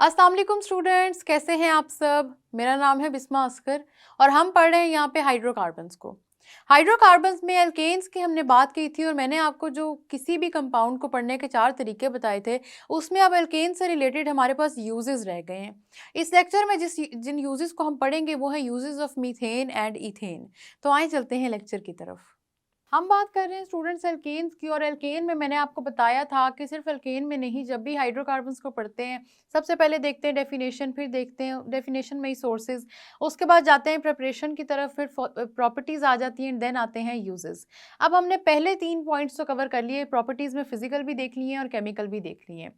अस्सलाम वालेकुम स्टूडेंट्स, कैसे हैं आप सब। मेरा नाम है बिस्मा अस्कर और हम पढ़ रहे हैं यहाँ पे हाइड्रोकार्बन्स को। हाइड्रोकार्बन्स में एल्केन्स की हमने बात की थी और मैंने आपको जो किसी भी कंपाउंड को पढ़ने के 4 तरीके बताए थे, उसमें अब एल्केन से रिलेटेड हमारे पास यूजेस रह गए हैं। इस लेक्चर में जिन यूजेस को हम पढ़ेंगे वो है uses of methane and ethane. तो आइए चलते हैं लेक्चर की तरफ। हम बात कर रहे हैं स्टूडेंट्स एल्केन्स की, और एल्केन में मैंने आपको बताया था कि सिर्फ एल्केन में नहीं, जब भी हाइड्रोकार्बन्स को पढ़ते हैं सबसे पहले देखते हैं डेफिनेशन, फिर देखते हैं डेफिनेशन में ही सोर्सेज, उसके बाद जाते हैं प्रिपरेशन की तरफ, फिर प्रॉपर्टीज़ आ जाती हैं, देन आते हैं यूजेस। अब हमने पहले 3 पॉइंट्स तो कवर कर लिए, प्रॉपर्टीज़ में फिजिकल भी देख लिए हैं और केमिकल भी देख लिए हैं।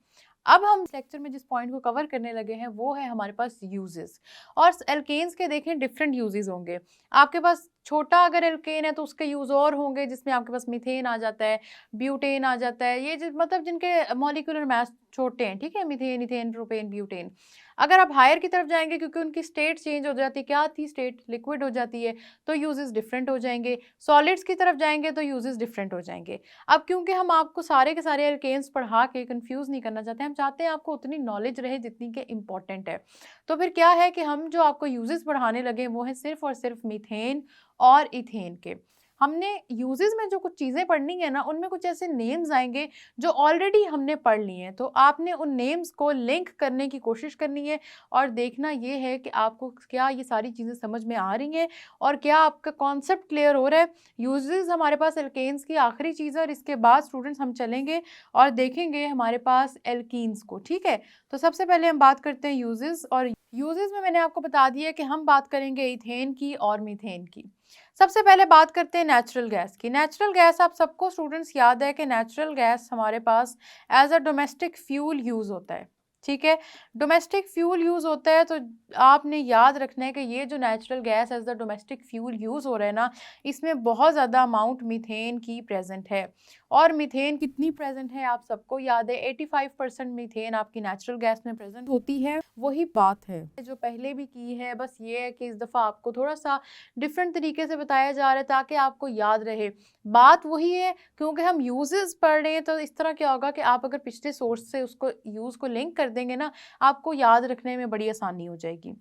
अब हम लेक्चर में जिस पॉइंट को कवर करने लगे हैं वो है हमारे पास यूजेस। और एल्केन्स के देखें डिफरेंट यूजेस होंगे। आपके पास छोटा अगर एल्केन है तो उसके यूज और होंगे, जिसमें आपके पास मीथेन आ जाता है, ब्यूटेन आ जाता है, ये मतलब जिनके मॉलिक्यूलर मास छोटे हैं, ठीक है, मीथेन, इथेन, प्रोपेन, ब्यूटेन। अगर आप हायर की तरफ जाएंगे, क्योंकि उनकी स्टेट चेंज हो जाती है, क्या थी स्टेट, लिक्विड हो जाती है, तो यूजेस डिफरेंट हो जाएंगे। सॉलिड्स की तरफ जाएंगे तो यूजेस डिफरेंट हो जाएंगे। अब क्योंकि हम आपको सारे के सारे एल्केन्स पढ़ा के कंफ्यूज नहीं करना चाहते, हम चाहते हैं आपको उतनी नॉलेज रहे जितनी के इम्पॉर्टेंट है। तो फिर क्या है कि हम जो आपको यूजेस पढ़ाने लगे वो है सिर्फ और सिर्फ मीथेन और इथेन के। हमने यूजेस में जो कुछ चीज़ें पढ़नी है ना, उनमें कुछ ऐसे नेम्स आएंगे जो ऑलरेडी हमने पढ़ लिए हैं, तो आपने उन नेम्स को लिंक करने की कोशिश करनी है और देखना ये है कि आपको क्या ये सारी चीज़ें समझ में आ रही हैं और क्या आपका कॉन्सेप्ट क्लियर हो रहा है। यूजेस हमारे पास एल्केन्स की आखिरी चीज़ है और इसके बाद स्टूडेंट्स हम चलेंगे और देखेंगे हमारे पास एल्कीन्स को, ठीक है। तो सबसे पहले हम बात करते हैं यूजेस, और यूजेस में मैंने आपको बता दिया कि हम बात करेंगे इथेन की और मीथेन की। सबसे पहले बात करते हैं नेचुरल गैस की। नेचुरल गैस आप सबको स्टूडेंट्स याद है कि नेचुरल गैस हमारे पास as a domestic fuel use होता है, ठीक है। डोमेस्टिक फ्यूल यूज होता है तो आपने याद रखना है कि ये जो natural gas as the domestic fuel use हो रहा है ना, इसमें बहुत ज़्यादा अमाउंट मीथेन की प्रेजेंट है। और मीथेन कितनी प्रेजेंट है आप सबको याद है, 85% मीथेन आपकी नेचुरल गैस में प्रेजेंट होती है। वही बात है जो पहले भी की है, बस ये है कि इस दफ़ा आपको थोड़ा सा डिफरेंट तरीके से बताया जा रहा है ताकि आपको याद रहे। बात वही है, क्योंकि हम यूजेस पढ़ रहे हैं तो इस तरह क्या होगा कि आप अगर पिछले सोर्स से उसको यूज़ को लिंक कर देंगे ना, आपको याद रखने में बड़ी आसानी हो जाएगी।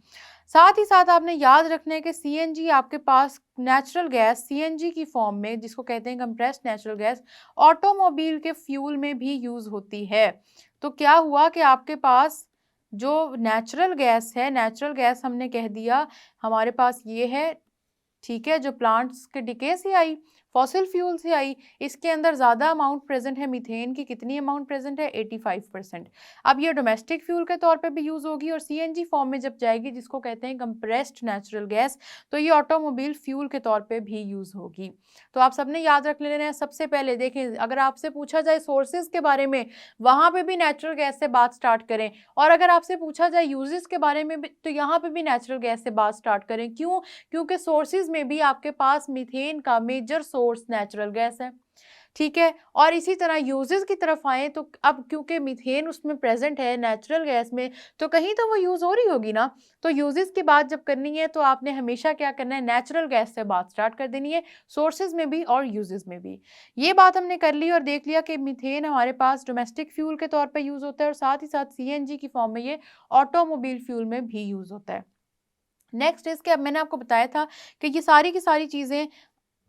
साथ ही साथ आपने याद रखना है कि सीएनजी आपके पास नेचुरल गैस सीएनजी की फॉर्म में, जिसको कहते हैं कंप्रेस्ड नेचुरल गैस, ऑटोमोबाइल के फ्यूल में भी यूज़ होती है। तो क्या हुआ कि आपके पास जो नेचुरल गैस है, नेचुरल गैस हमने कह दिया हमारे पास ये है, ठीक है, जो प्लांट्स के डिके से आई, फॉसिल फ्यूल से आई, इसके अंदर ज़्यादा अमाउंट प्रेजेंट है मीथेन की। कितनी अमाउंट प्रेजेंट है, 85%। अब ये डोमेस्टिक फ्यूल के तौर पे भी यूज़ होगी और सीएनजी फॉर्म में जब जाएगी, जिसको कहते हैं कंप्रेस्ड नेचुरल गैस, तो ये ऑटोमोबाइल फ्यूल के तौर पे भी यूज़ होगी। तो आप सबने याद रख लेना है। सबसे पहले देखें, अगर आपसे पूछा जाए सोर्सेज के बारे में, वहाँ पे भी नेचुरल गैस से बात स्टार्ट करें, और अगर आपसे पूछा जाए यूजेस के बारे में भी, तो यहाँ पे भी नेचुरल गैस से बात स्टार्ट करें। क्यों? क्योंकि सोर्सेज में भी आपके पास मीथेन का मेजर सोर्स नेचुरल गैस है, ठीक है। और इसी तरह यूजेस की तरफ आए तो अब क्योंकि मीथेन उसमें प्रेजेंट है नेचुरल गैस में, तो कहीं तो वो यूज हो रही होगी ना। तो यूजेस की बात जब करनी है तो आपने हमेशा क्या करना है, नेचुरल गैस से बात स्टार्ट कर देनी है, सोर्सेज में भी और यूजेस में भी। ये बात हमने कर ली और देख लिया कि मीथेन हमारे पास डोमेस्टिक फ्यूल के तौर पर यूज होता है और साथ ही साथ सीएनजी की फॉर्म में ये ऑटोमोबाइल फ्यूल में भी यूज होता है। नेक्स्ट इसके, अब मैंने आपको बताया था कि ये सारी की सारी चीज़ें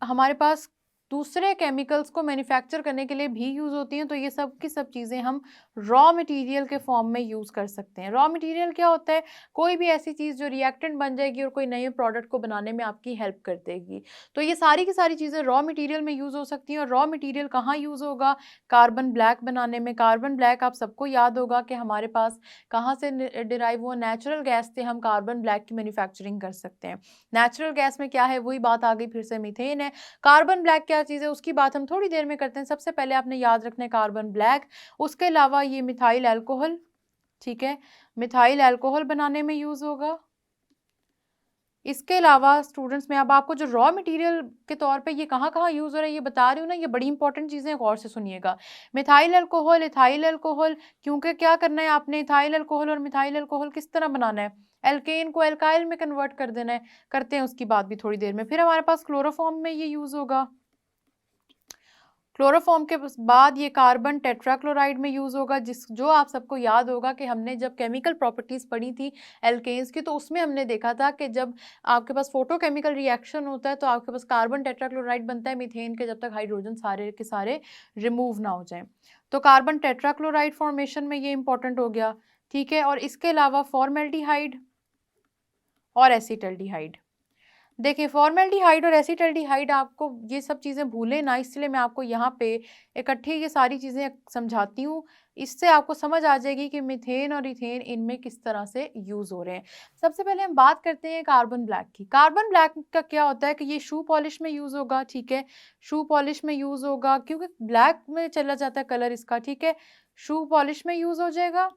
हमारे पास दूसरे केमिकल्स को मैन्युफैक्चर करने के लिए भी यूज़ होती हैं, तो ये सब की सब चीज़ें हम रॉ मटेरियल के फॉर्म में यूज़ कर सकते हैं। रॉ मटेरियल क्या होता है, कोई भी ऐसी चीज़ जो रिएक्टेंट बन जाएगी और कोई नए प्रोडक्ट को बनाने में आपकी हेल्प कर देगी। तो ये सारी की सारी चीज़ें रॉ मटेरियल में यूज़ हो सकती हैं। और रॉ मटेरियल कहाँ यूज़ होगा, कार्बन ब्लैक बनाने में। कार्बन ब्लैक आप सबको याद होगा कि हमारे पास कहाँ से डिराइव हुआ, नेचुरल गैस से हम कार्बन ब्लैक की मैन्युफैक्चरिंग कर सकते हैं। नेचुरल गैस में क्या है, वही बात आ गई फिर से, मीथेन है। कार्बन ब्लैक क्या चीज़ है उसकी बात हम थोड़ी देर में करते हैं। सबसे पहले आपने याद रखना है कार्बन ब्लैक, उसके अलावा ये मिथाइल अल्कोहल, ठीक है, मिथाइल अल्कोहल बनाने में यूज होगा। इसके अलावा स्टूडेंट्स, मैं अब आपको जो रॉ मटेरियल के तौर पे ये कहाँ कहाँ यूज़ हो रहा है ये बता रही हूँ ना, ये बड़ी इंपॉर्टेंट चीज़ें, गौर से सुनिएगा। मिथाइल अल्कोहल, इथाइल अल्कोहल, क्योंकि क्या करना है आपने, इथाइल अल्कोहल और मिथाइल अल्कोहल किस तरह बनाना है, एल्केन को एल्काइल में कन्वर्ट कर देना है, करते हैं उसकी बात भी थोड़ी देर में। फिर हमारे पास क्लोरोफॉर्म में ये यूज़ होगा। क्लोरोफॉर्म के बाद ये कार्बन टेट्राक्लोराइड में यूज़ होगा, जो आप सबको याद होगा कि हमने जब केमिकल प्रॉपर्टीज़ पढ़ी थी एल्केन्स की, तो उसमें हमने देखा था कि जब आपके पास फोटोकेमिकल रिएक्शन होता है तो आपके पास कार्बन टेट्राक्लोराइड बनता है मीथेन के, जब तक हाइड्रोजन सारे के सारे रिमूव ना हो जाएं। तो कार्बन टेट्राक्लोराइड फॉर्मेशन में ये इंपॉर्टेंट हो गया, ठीक है। और इसके अलावा फॉर्मेल्डिहाइड और एसिटल्डिहाइड। देखिए फॉर्मेल्डिहाइड और एसिटल्डिहाइड, आपको ये सब चीज़ें भूलें ना, इसलिए मैं आपको यहाँ पे इकट्ठे ये सारी चीज़ें समझाती हूँ। इससे आपको समझ आ जाएगी कि मीथेन और इथेन इनमें किस तरह से यूज़ हो रहे हैं। सबसे पहले हम बात करते हैं कार्बन ब्लैक की। कार्बन ब्लैक का क्या होता है कि ये शू पॉलिश में यूज़ होगा, ठीक है। शू पॉलिश में यूज़ होगा क्योंकि ब्लैक में चला जाता है कलर इसका, ठीक है। शू पॉलिश में यूज़ हो जाएगा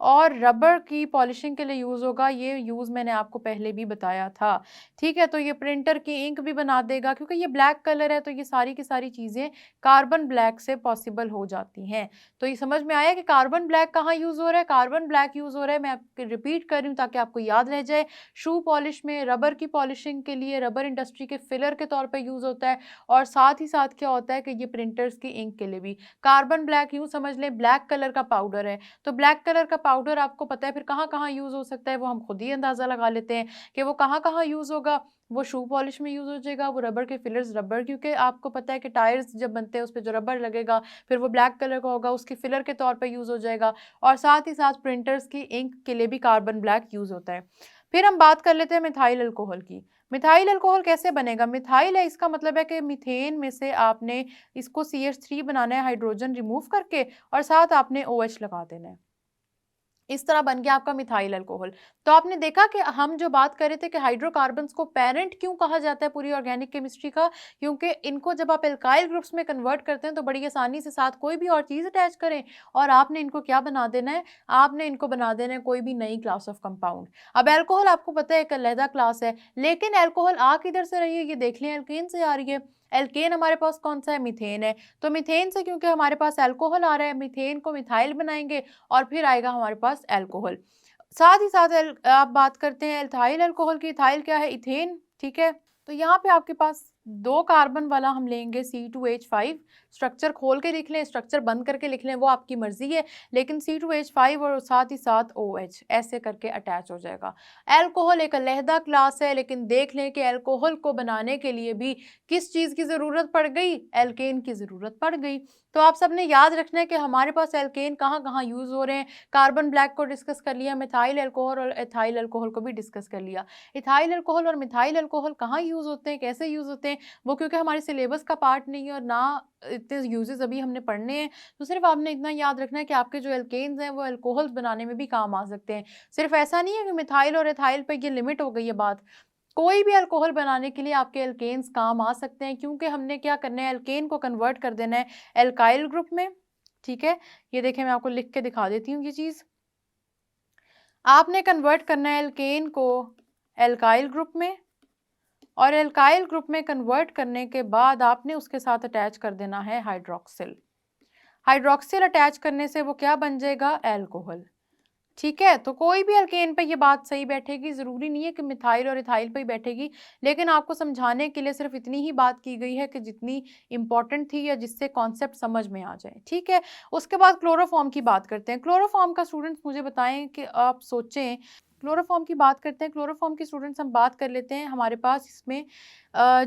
और रबर की पॉलिशिंग के लिए यूज़ होगा। ये यूज़ मैंने आपको पहले भी बताया था, ठीक है। तो ये प्रिंटर की इंक भी बना देगा, क्योंकि ये ब्लैक कलर है तो ये सारी की सारी चीज़ें कार्बन ब्लैक से पॉसिबल हो जाती हैं। तो ये समझ में आया कि कार्बन ब्लैक कहाँ यूज़ हो रहा है। कार्बन ब्लैक यूज़ हो रहा है, मैं आपको रिपीट कर रही हूँ ताकि आपको याद रह जाए। शू पॉलिश में, रबर की पॉलिशिंग के लिए, रबर इंडस्ट्री के फिलर के तौर पर यूज़ होता है। और साथ ही साथ क्या होता है कि ये प्रिंटर्स की इंक के लिए भी। कार्बन ब्लैक यूँ समझ लें ब्लैक कलर का पाउडर है, तो ब्लैक कलर का पाउडर आपको पता है फिर कहाँ कहाँ यूज़ हो सकता है, वो हम खुद ही अंदाज़ा लगा लेते हैं कि वो कहाँ कहाँ यूज़ होगा। वो शू पॉलिश में यूज़ हो जाएगा, वो रबर के फिलर्स, रबर क्योंकि आपको पता है कि टायर्स जब बनते हैं उस पर जो रबर लगेगा फिर वो ब्लैक कलर का होगा, उसके फिलर के तौर पर यूज़ हो जाएगा। और साथ ही साथ प्रिंटर्स की इंक के लिए भी कार्बन ब्लैक यूज़ होता है। फिर हम बात कर लेते हैं मिथाइल अल्कोहल की। मिथाइल अल्कोहल कैसे बनेगा। मिथाइल है, इसका मतलब है कि मीथेन में से आपने इसको CH3 बनाना है हाइड्रोजन रिमूव करके, और साथ आपने OH लगा देना है। इस तरह बन गया आपका मिथाइल अल्कोहल। तो आपने देखा कि हम जो बात कर रहे थे कि हाइड्रोकार्बन्स को पेरेंट क्यों कहा जाता है पूरी ऑर्गेनिक केमिस्ट्री का, क्योंकि इनको जब आप एल्काइल ग्रुप्स में कन्वर्ट करते हैं तो बड़ी आसानी से साथ कोई भी और चीज़ अटैच करें और आपने इनको क्या बना देना है, आपने इनको बना देना है कोई भी नई क्लास ऑफ कंपाउंड। अब एल्कोहल आपको पता है एक अलहदा क्लास है, लेकिन एल्कोहल आ किधर से रही है, ये देख लें, एल्केन से आ रही है। एल्केन हमारे पास कौन सा है, मीथेन है। तो मीथेन से क्योंकि हमारे पास एल्कोहल आ रहा है, मीथेन को मिथाइल बनाएंगे और फिर आएगा हमारे पास एल्कोहल। साथ ही साथ आप बात करते हैं एल्थाइल अल्कोहल की। इथाइल क्या है, इथेन, ठीक है। तो यहाँ पे आपके पास 2 कार्बन वाला हम लेंगे C2H5। स्ट्रक्चर खोल के लिख लें, स्ट्रक्चर बंद करके लिख लें, वो आपकी मर्जी है, लेकिन C2H5 और साथ ही साथ OH ऐसे करके अटैच हो जाएगा। एल्कोहल एक अलहदा क्लास है, लेकिन देख लें कि एल्कोहल को बनाने के लिए भी किस चीज़ की ज़रूरत पड़ गई, एल्केन की ज़रूरत पड़ गई। तो आप सबने याद रखना है कि हमारे पास एल्केन कहाँ कहाँ यूज़ हो रहे हैं। कार्बन ब्लैक को डिस्कस कर लिया, मिथाइल अल्कोहल और एथाइल अल्कोहल को भी डिस्कस कर लिया। इथाइल अल्कोहल और मिथाइल अल्कोहल कहाँ यूज़ होते हैं, कैसे यूज़ होते हैं, वो क्योंकि हमारे सिलेबस का पार्ट नहीं है और ना इतने यूजेस अभी हमने पढ़ने हैं। तो सिर्फ आपने इतना याद रखना है कि आपके जो एल्केन्स हैं वो अल्कोहल्स बनाने में भी काम आ सकते हैं। सिर्फ ऐसा नहीं है कि मिथाइल और एथाइल पे ये लिमिट हो गई है बात, कोई भी अल्कोहल बनाने के लिए आपके एल्केन्स काम आ सकते हैं, क्योंकि हमने क्या करना है, एल्केन को कन्वर्ट कर देना है एल्काइल ग्रुप में, ठीक है। ये देखें, मैं आपको लिख के दिखा देती हूँ ये चीज़। आपने कन्वर्ट करना है एल्केन को एल्काइल ग्रुप में, और एल्काइल ग्रुप में कन्वर्ट करने के बाद आपने उसके साथ अटैच कर देना है हाइड्रोक्सिल। हाइड्रोक्सिल अटैच करने से वो क्या बन जाएगा, एल्कोहल, ठीक है। तो कोई भी अल्केन पे ये बात सही बैठेगी, ज़रूरी नहीं है कि मिथाइल और इथाइल पे ही बैठेगी, लेकिन आपको समझाने के लिए सिर्फ इतनी ही बात की गई है कि जितनी इंपॉर्टेंट थी या जिससे कॉन्सेप्ट समझ में आ जाए, ठीक है। उसके बाद क्लोरोफॉर्म की बात करते हैं। क्लोरोफॉर्म का स्टूडेंट्स मुझे बताएं कि आप सोचें, क्लोरोफॉर्म की बात करते हैं। क्लोरोफॉर्म की स्टूडेंट्स हम बात कर लेते हैं। हमारे पास इसमें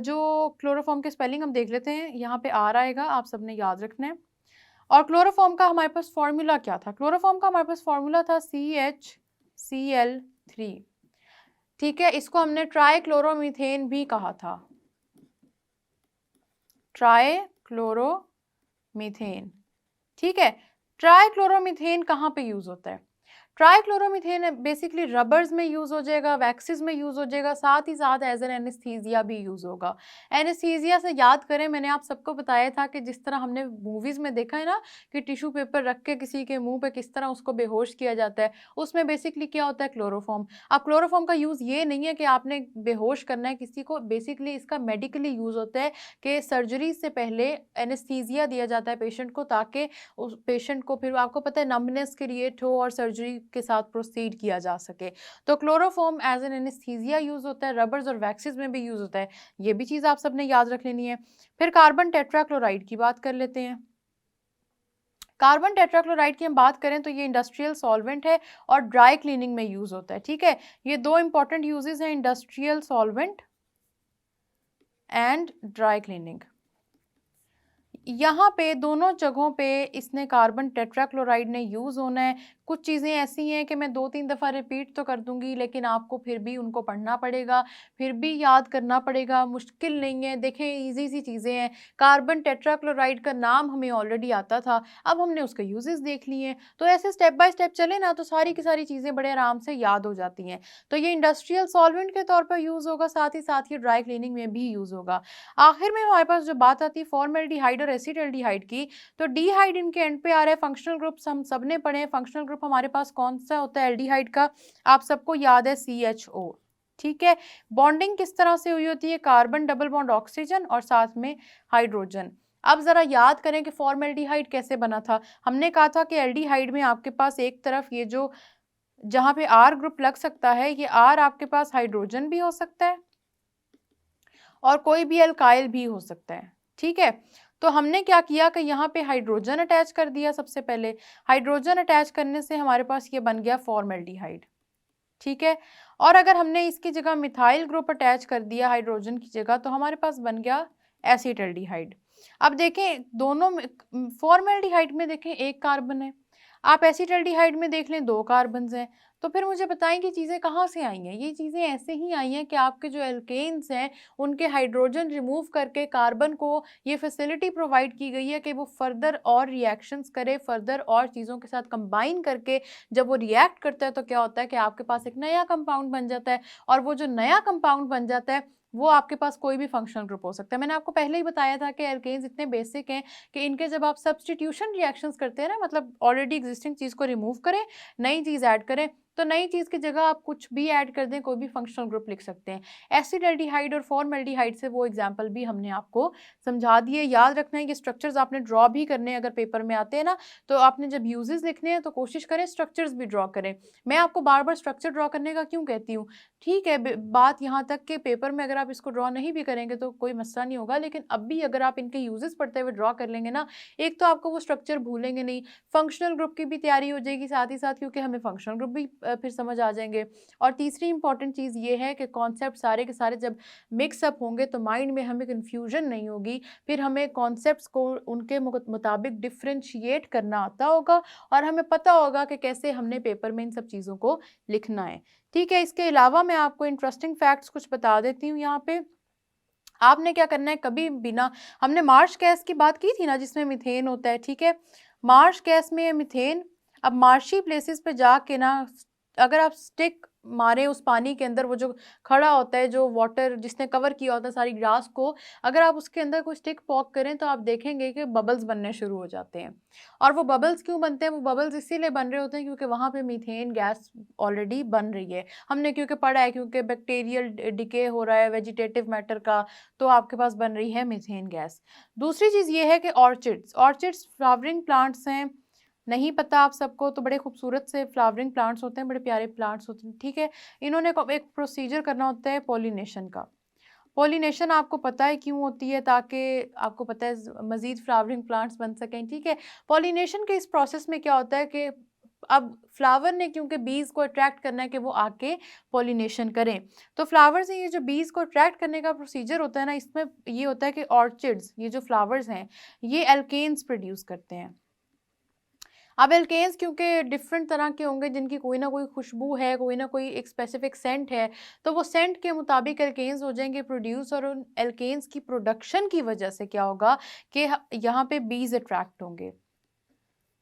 जो क्लोरोफॉर्म के स्पेलिंग हम देख लेते हैं, यहाँ पे R आएगा, आप सबने याद रखना है। और क्लोरोफॉर्म का हमारे पास फॉर्मूला क्या था, क्लोरोफॉर्म का हमारे पास फॉर्मूला था CHCl3, ठीक है। इसको हमने ट्राइक्लोरोमीथेन भी कहा था, ट्राइक्लोरोमीथेन, ठीक है। ट्राइक्लोरोमीथेन कहाँ पे यूज होता है, ट्राइक्लोरोमीथेन बेसिकली रबर्स में यूज़ हो जाएगा, वैक्सीज में यूज़ हो जाएगा, साथ ही साथ एज एन एनेस्थीसिया भी यूज़ होगा। एनेस्थीसिया से याद करें, मैंने आप सबको बताया था कि जिस तरह हमने मूवीज़ में देखा है ना कि टिश्यू पेपर रख के किसी के मुंह पे किस तरह उसको बेहोश किया जाता है, उसमें बेसिकली क्या होता है, क्लोरोफॉर्म। अब क्लोरोफॉर्म का यूज़ ये नहीं है कि आपने बेहोश करना है किसी को, बेसिकली इसका मेडिकली यूज़ होता है कि सर्जरी से पहले एनेस्थीसिया दिया जाता है पेशेंट को, ताकि उस पेशेंट को फिर आपको पता है नम्बनेस क्रिएट हो और सर्जरी के साथ प्रोसीड किया जा सके। तो chloroform as an anaesthesia use होता है, रबर्स और वैक्सीज में भी यूज होता है, ये भी चीज़ आप सबने याद रख लेनी है। फिर कार्बन टेट्राक्लोराइड की बात कर लेते हैं। कार्बन टेट्राक्लोराइड की हम बात करें तो ये इंडस्ट्रियल सॉल्वेंट है और ड्राई क्लीनिंग में यूज होता है। ठीक है, ये दो इंपॉर्टेंट यूजेस हैं, industrial solvent and dry cleaning. यहाँ पे दोनों जगहों पे इसने कार्बन टेट्राक्लोराइड ने यूज़ होना है। कुछ चीज़ें ऐसी हैं कि मैं 2-3 दफ़ा रिपीट तो कर दूंगी, लेकिन आपको फिर भी उनको पढ़ना पड़ेगा, फिर भी याद करना पड़ेगा, मुश्किल नहीं है। देखें, इजी सी चीज़ें हैं। कार्बन टेट्राक्लोराइड का नाम हमें ऑलरेडी आता था, अब हमने उसके यूजेस देख लिए, तो ऐसे स्टेप बाय स्टेप चले ना तो सारी की सारी चीज़ें बड़े आराम से याद हो जाती हैं। तो ये इंडस्ट्रियल सॉल्वेंट के तौर पर यूज़ होगा, साथ ही ड्राई क्लीनिंग में भी यूज़ होगा। आखिर में हमारे पास जो बात आती है फॉर्मेल्डिहाइड और एसिटाल्डिहाइड की, तो डीहाइड इनके एंड पे आ रहा है। फंक्शनल ग्रुप्स हम सब ने पढ़े हैं। फंक्शनल ग्रुप हमारे पास कौन सा होता है एल्डिहाइड का, आप सबको याद है, CHO। ठीक है, बॉन्डिंग किस तरह से हुई होती है, कार्बन डबल बॉन्ड ऑक्सीजन और साथ में हाइड्रोजन। अब जरा याद करें कि फॉर्मेल्डिहाइड कैसे बना था। हमने कहा था कि एल्डिहाइड में आपके पास एक तरफ ये जो जहां पे R ग्रुप लग सकता है, ये R आपके पास हाइड्रोजन भी हो सकता है और कोई भी अल्काइल भी हो सकता है। ठीक है, तो हमने क्या किया कि यहाँ पे हाइड्रोजन अटैच कर दिया। सबसे पहले हाइड्रोजन अटैच करने से हमारे पास ये बन गया फॉर्मेल्डिहाइड। ठीक है, और अगर हमने इसकी जगह मिथाइल ग्रुप अटैच कर दिया हाइड्रोजन की जगह, तो हमारे पास बन गया एसिटाल्डिहाइड। अब देखें, दोनों फॉर्मेल्डिहाइड में देखें एक कार्बन है, आप एसिटाल्डिहाइड में देख लें 2 कार्बन हैं। तो फिर मुझे बताएं कि चीज़ें कहाँ से आई हैं। ये चीज़ें ऐसे ही आई हैं कि आपके जो एल्केन्स हैं उनके हाइड्रोजन रिमूव करके कार्बन को ये फैसिलिटी प्रोवाइड की गई है कि वो फर्दर और रिएक्शंस करे, फर्दर और चीज़ों के साथ कंबाइन करके जब वो रिएक्ट करता है तो क्या होता है कि आपके पास एक नया कंपाउंड बन जाता है। और वो जो नया कंपाउंड बन जाता है वो आपके पास कोई भी फंक्शनल ग्रुप हो सकता है। मैंने आपको पहले ही बताया था कि एल्केन्स इतने बेसिक हैं कि इनके जब आप सब्स्टिट्यूशन रिएक्शंस करते हैं ना, मतलब ऑलरेडी एग्जिस्टिंग चीज़ को रिमूव करें, नई चीज़ ऐड करें, तो नई चीज़ की जगह आप कुछ भी ऐड कर दें, कोई भी फंक्शनल ग्रुप लिख सकते हैं। एसिटाल्डिहाइड और फॉर्मेल्डिहाइड से वो एग्जांपल भी हमने आपको समझा दिए। याद रखना है ये स्ट्रक्चर्स आपने ड्रॉ भी करने हैं, अगर पेपर में आते हैं ना, तो आपने जब यूजेस लिखने हैं तो कोशिश करें स्ट्रक्चर्स भी ड्रॉ करें। मैं आपको बार बार स्ट्रक्चर ड्रॉ करने का क्यों कहती हूँ, ठीक है, बात यहाँ तक कि पेपर में अगर आप इसको ड्रॉ नहीं भी करेंगे तो कोई मसला नहीं होगा, लेकिन अब भी अगर आप इनके यूजेस पढ़ते हुए ड्रॉ कर लेंगे ना, एक तो आपको वो स्ट्रक्चर भूलेंगे नहीं, फंक्शनल ग्रुप की भी तैयारी हो जाएगी साथ ही साथ, क्योंकि हमें फंक्शनल ग्रुप भी फिर समझ आ जाएंगे। और तीसरी इंपॉर्टेंट चीज़ ये है कि कॉन्सेप्ट सारे के सारे जब मिक्सअप होंगे तो माइंड में हमें कन्फ्यूजन नहीं होगी, फिर हमें कॉन्सेप्ट्स को उनके मुताबिक डिफ्रेंशिएट करना आता होगा और हमें पता होगा कि कैसे हमने पेपर में इन सब चीज़ों को लिखना है। ठीक है, इसके अलावा मैं आपको इंटरेस्टिंग फैक्ट्स कुछ बता देती हूँ। यहाँ पे आपने क्या करना है, कभी बिना, हमने मार्श गैस की बात की थी ना जिसमें मीथेन होता है। ठीक है, मार्श गैस में मीथेन, अब मार्शी प्लेसेस पे जाके ना अगर आप स्टिक मारे उस पानी के अंदर, वो जो खड़ा होता है, जो वाटर जिसने कवर किया होता है सारी ग्रास को, अगर आप उसके अंदर कोई स्टिक पॉक करें तो आप देखेंगे कि बबल्स बनने शुरू हो जाते हैं। और वो बबल्स क्यों बनते हैं, वो बबल्स इसीलिए बन रहे होते हैं क्योंकि वहाँ पे मीथेन गैस ऑलरेडी बन रही है। हमने क्योंकि पढ़ा है, क्योंकि बैक्टीरियल डिके हो रहा है वेजिटेटिव मैटर का, तो आपके पास बन रही है मीथेन गैस। दूसरी चीज़ ये है कि ऑर्चिड्स फ्लावरिंग प्लांट्स हैं, नहीं पता आप सबको, तो बड़े खूबसूरत से फ्लावरिंग प्लांट्स होते हैं, बड़े प्यारे प्लांट्स होते हैं। ठीक है, इन्होंने एक प्रोसीजर करना होता है पॉलिनेशन का। पॉलिनेशन आपको पता है क्यों होती है, ताकि आपको पता है मज़ीद फ्लावरिंग प्लांट्स बन सकें। ठीक है, पॉलिनेशन के इस प्रोसेस में क्या होता है कि अब फ्लावर ने क्योंकि बीज को अट्रैक्ट करना है कि वो आके पॉलिनेशन करें, तो फ्लावर से ये जो बीज को अट्रैक्ट करने का प्रोसीजर होता है ना, इसमें ये होता है कि ऑर्चिड्स, ये जो फ्लावर्स हैं, ये एल्केन्स प्रोड्यूस करते हैं। अब एल्केन्स क्योंकि डिफरेंट तरह के होंगे, जिनकी कोई ना कोई खुशबू है, कोई ना कोई एक स्पेसिफिक सेंट है, तो वो सेंट के मुताबिक एल्केन्स हो जाएंगे प्रोड्यूस, और उन एल्केन्स की प्रोडक्शन की वजह से क्या होगा कि यहाँ पे बीज अट्रैक्ट होंगे,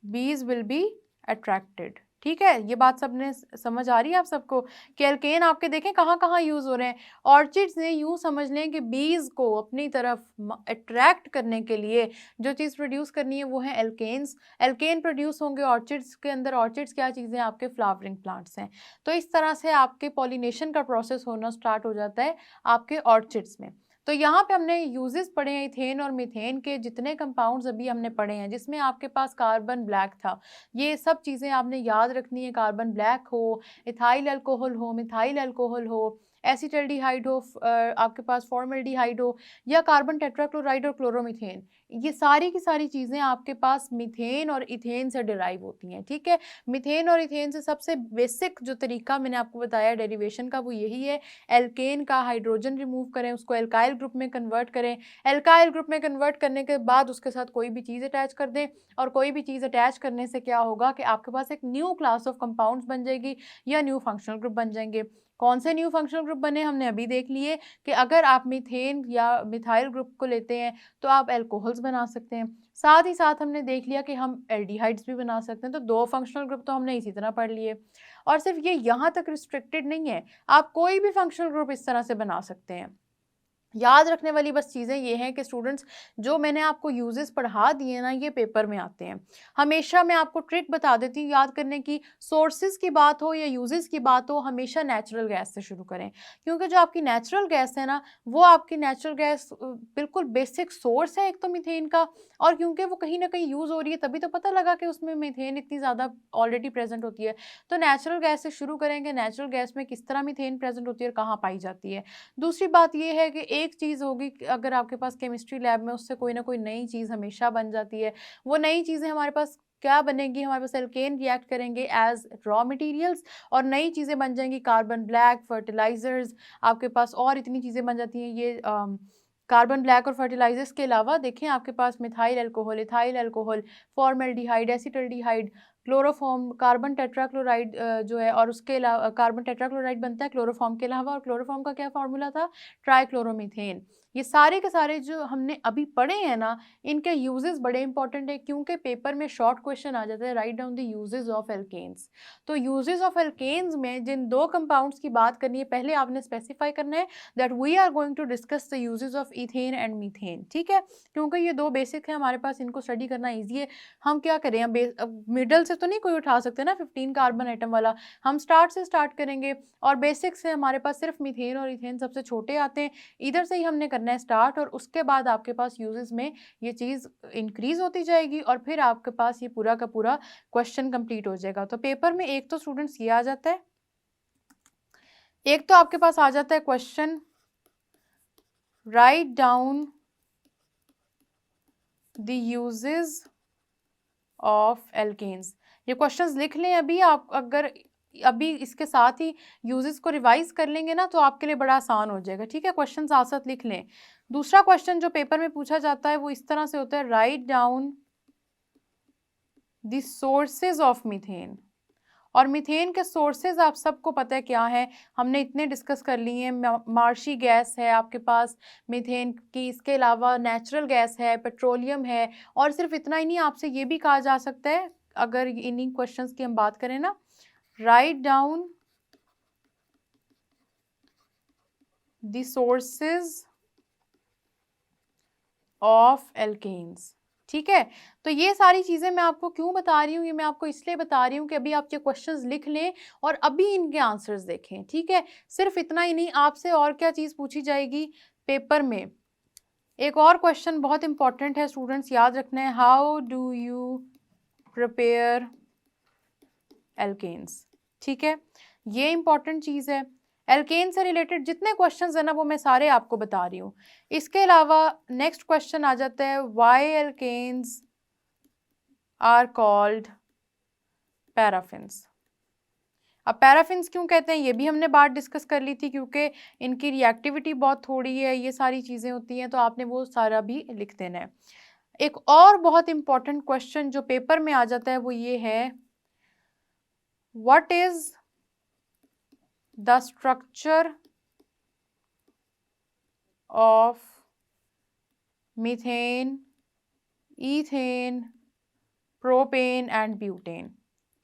बीज विल बी अट्रैक्टेड। ठीक है, ये बात सबने समझ आ रही है आप सबको कि एल्केन आपके देखें कहाँ कहाँ यूज़ हो रहे हैं। ऑर्चिड्स ने यूँ समझ लें कि बीज को अपनी तरफ अट्रैक्ट करने के लिए जो चीज़ प्रोड्यूस करनी है वो है एल्केन्स। एल्केन प्रोड्यूस होंगे ऑर्चिड्स के अंदर। ऑर्चिड्स क्या चीज़ें, आपके फ्लावरिंग प्लांट्स हैं। तो इस तरह से आपके पॉलिनेशन का प्रोसेस होना स्टार्ट हो जाता है आपके ऑर्चिड्स में। तो यहाँ पे हमने यूजेस पढ़े हैं इथेन और मीथेन के, जितने कंपाउंड्स अभी हमने पढ़े हैं जिसमें आपके पास कार्बन ब्लैक था, ये सब चीज़ें आपने याद रखनी है। कार्बन ब्लैक हो, इथाइल अल्कोहल हो, मिथाइल अल्कोहल हो, एसिटल्डिहाइड हो, आपके पास फॉर्मल्डिहाइड हो, या कार्बन टेट्राक्लोराइड और क्लोरोमीथेन, ये सारी की सारी चीज़ें आपके पास मीथेन और इथेन से डिराइव होती हैं। ठीक है, मीथेन और इथेन से सबसे बेसिक जो तरीका मैंने आपको बताया डेरिवेशन का वो यही है, एल्केन का हाइड्रोजन रिमूव करें, उसको एल्काइल ग्रुप में कन्वर्ट करें, एल्काइल ग्रुप में कन्वर्ट करने के बाद उसके साथ कोई भी चीज़ अटैच कर दें, और कोई भी चीज़ अटैच करने से क्या होगा कि आपके पास एक न्यू क्लास ऑफ कंपाउंड्स बन जाएगी या न्यू फंक्शनल ग्रुप बन जाएंगे। कौन से न्यू फंक्शनल ग्रुप बने हमने अभी देख लिए कि अगर आप मीथेन या मिथाइल ग्रुप को लेते हैं तो आप एल्कोहल्स बना सकते हैं। साथ ही साथ हमने देख लिया कि हम एल्डिहाइड्स भी बना सकते हैं। तो 2 फंक्शनल ग्रुप तो हमने इसी तरह पढ़ लिए, और सिर्फ ये यहाँ तक रिस्ट्रिक्टेड नहीं है, आप कोई भी फंक्शनल ग्रुप इस तरह से बना सकते हैं। याद रखने वाली बस चीज़ें ये हैं कि स्टूडेंट्स, जो मैंने आपको यूजेस पढ़ा दिए ना, ये पेपर में आते हैं। हमेशा मैं आपको ट्रिक बता देती हूँ याद करने की, सोर्सेज की बात हो या यूजेस की बात हो, हमेशा नेचुरल गैस से शुरू करें, क्योंकि जो आपकी नेचुरल गैस है ना, वो आपकी नेचुरल गैस बिल्कुल बेसिक सोर्स है एक तो मीथेन का, और क्योंकि वो कहीं ना कहीं यूज़ हो रही है तभी तो पता लगा कि उसमें मीथेन इतनी ज़्यादा ऑलरेडी प्रेजेंट होती है। तो नेचुरल गैस से शुरू करेंगे, नेचुरल गैस में किस तरह मीथेन प्रेजेंट होती है और कहाँ पाई जाती है। दूसरी बात ये है कि एक चीज़ होगी कि अगर आपके पास केमिस्ट्री लैब में उससे कोई ना कोई नई चीज़ हमेशा बन जाती है। वो नई चीज़ें हमारे पास क्या बनेगी, हमारे पास एल्केन रिएक्ट करेंगे एज रॉ मटेरियल्स, और नई चीज़ें बन जाएंगी, कार्बन ब्लैक, फर्टिलाइजर्स, आपके पास और इतनी चीज़ें बन जाती हैं। ये कार्बन ब्लैक और फर्टिलाइजर्स के अलावा देखें आपके पास methyl alcohol, ethyl alcohol, formaldehyde, acetaldehyde, chloroform, carbon tetrachloride जो है, और उसके अलावा कार्बन टेट्राक्लोराइड बनता है क्लोरोफॉर्म के अलावा, और क्लोरोफॉर्म का क्या फार्मूला था, ट्राइक्लोरोमीथेन। ये सारे के सारे जो हमने अभी पढ़े हैं ना, इनके यूजेस बड़े इंपॉर्टेंट है, क्योंकि पेपर में शॉर्ट क्वेश्चन आ जाता है, write down the uses of alkanes. तो यूजेस ऑफ एल्केन्स में जिन 2 कंपाउंड्स की बात करनी है, पहले आपने स्पेसिफाई करना है that we are going to discuss the uses of ethane and methane. ठीक है, क्योंकि ये 2 बेसिक है हमारे पास, इनको स्टडी करना ईजी है। हम क्या करें, हम मिडल से तो नहीं कोई उठा सकते ना 15 कार्बन आइटम वाला, हम स्टार्ट से स्टार्ट करेंगे, और बेसिक से हमारे पास सिर्फ मीथेन और इथेन सबसे छोटे आते हैं, इधर से ही हमने करना है स्टार्ट, और उसके बाद आपके पास यूजेस में ये चीज़ इंक्रीज होती जाएगी, और फिर आपके पास ये पूरा का पूरा क्वेश्चन कंप्लीट हो जाएगा। तो पेपर में एक तो स्टूडेंट्स ये आ जाता है, एक तो आपके पास आ जाता है question, write down the uses of alkanes. ये क्वेश्चंस लिख लें अभी, आप अगर अभी इसके साथ ही यूजेस को रिवाइज कर लेंगे ना तो आपके लिए बड़ा आसान हो जाएगा। ठीक है, क्वेश्चन साथ साथ लिख लें। दूसरा क्वेश्चन जो पेपर में पूछा जाता है वो इस तरह से होता है, write down the sources of methane. और मीथेन के सोर्सेज आप सबको पता है क्या है, हमने इतने डिस्कस कर लिए हैं। मार्शी गैस है आपके पास मीथेन की, इसके अलावा नेचुरल गैस है, पेट्रोलियम है, और सिर्फ इतना ही नहीं, आपसे ये भी कहा जा सकता है अगर इन्हीं क्वेश्चंस की हम बात करें ना, write down the sources of alkanes. ठीक है, तो ये सारी चीज़ें मैं आपको क्यों बता रही हूँ, ये मैं आपको इसलिए बता रही हूँ कि अभी आप ये क्वेश्चंस लिख लें और अभी इनके आंसर्स देखें। ठीक है, सिर्फ इतना ही नहीं, आपसे और क्या चीज़ पूछी जाएगी पेपर में, एक और क्वेश्चन बहुत इंपॉर्टेंट है स्टूडेंट्स, याद रखना है, how do you prepare alkanes. ठीक है, ये इंपॉर्टेंट चीज़ है। एल्केन से रिलेटेड जितने क्वेश्चंस है ना वो मैं सारे आपको बता रही हूँ। इसके अलावा नेक्स्ट क्वेश्चन आ जाता है, why alkanes are called paraffins. अब पैराफिन्स क्यों कहते हैं ये भी हमने बात डिस्कस कर ली थी, क्योंकि इनकी रिएक्टिविटी बहुत थोड़ी है, ये सारी चीज़ें होती हैं, तो आपने वो सारा भी लिख देना है। एक और बहुत इंपॉर्टेंट क्वेश्चन जो पेपर में आ जाता है वो ये है, what is the structure of methane, ethane, propane and butane.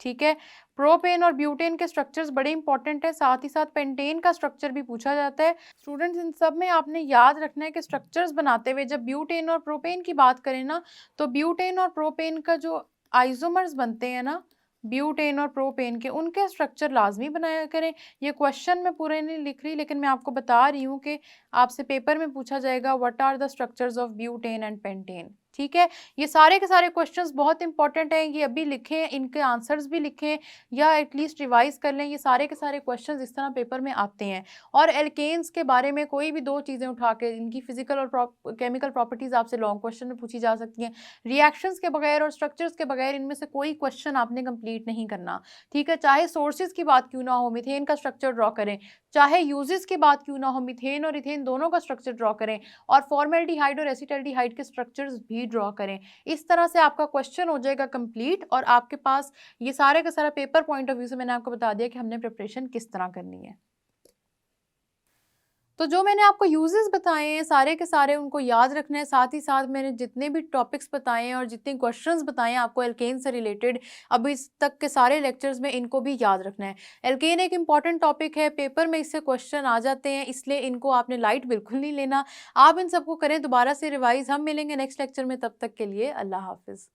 ठीक है, प्रोपेन और ब्यूटेन के स्ट्रक्चर्स बड़े इंपॉर्टेंट है, साथ ही साथ पेंटेन का स्ट्रक्चर भी पूछा जाता है। स्टूडेंट्स इन सब में आपने याद रखना है कि स्ट्रक्चर्स बनाते हुए जब ब्यूटेन और प्रोपेन की बात करें ना, तो ब्यूटेन और प्रोपेन का जो आइसोमर्स बनते हैं ना ब्यूटेन और प्रोपेन के, उनके स्ट्रक्चर लाजमी बनाया करें। ये क्वेश्चन मैं पूरे नहीं लिख रही, लेकिन मैं आपको बता रही हूँ कि आपसे पेपर में पूछा जाएगा what are the structures of butane and pentane. ठीक है, ये सारे के सारे क्वेश्चंस बहुत इंपॉर्टेंट हैं, ये अभी लिखें, इनके आंसर्स भी लिखें या एटलीस्ट रिवाइज कर लें। ये सारे के सारे क्वेश्चंस इस तरह पेपर में आते हैं। और एल्केन्स के बारे में कोई भी दो चीज़ें उठा के, इनकी फिजिकल और केमिकल प्रॉपर्टीज आपसे लॉन्ग क्वेश्चन में पूछी जा सकती हैं। रिएक्शंस के बगैर और स्ट्रक्चर्स के बगैर इनमें से कोई क्वेश्चन आपने कंप्लीट नहीं करना। ठीक है, चाहे सोर्सेज की बात क्यों ना हो, मीथेन का स्ट्रक्चर ड्रॉ करें, चाहे यूजेस की बात क्यों ना हो, मीथेन और इथेन दोनों का स्ट्रक्चर ड्रॉ करें, और फॉर्मेल्डिहाइड और एसिटल्डिहाइड के स्ट्रक्चर्स भी ड्रॉ करें। इस तरह से आपका क्वेश्चन हो जाएगा कंप्लीट, और आपके पास ये सारे का सारा पेपर पॉइंट ऑफ व्यू से मैंने आपको बता दिया कि हमने प्रिपरेशन किस तरह करनी है। तो जो मैंने आपको यूजेस बताए हैं सारे के सारे उनको याद रखना है। साथ ही साथ मैंने जितने भी टॉपिक्स बताए हैं और जितने क्वेश्चंस बताए हैं आपको एल्केन से रिलेटेड अभी तक के सारे लेक्चर्स में, इनको भी याद रखना है। एल्केन एक इंपॉर्टेंट टॉपिक है, पेपर में इससे क्वेश्चन आ जाते हैं, इसलिए इनको आपने लाइट बिल्कुल नहीं लेना। आप इन सबको करें दोबारा से रिवाइज। हम मिलेंगे नेक्स्ट लेक्चर में, तब तक के लिए अल्लाह हाफिज़।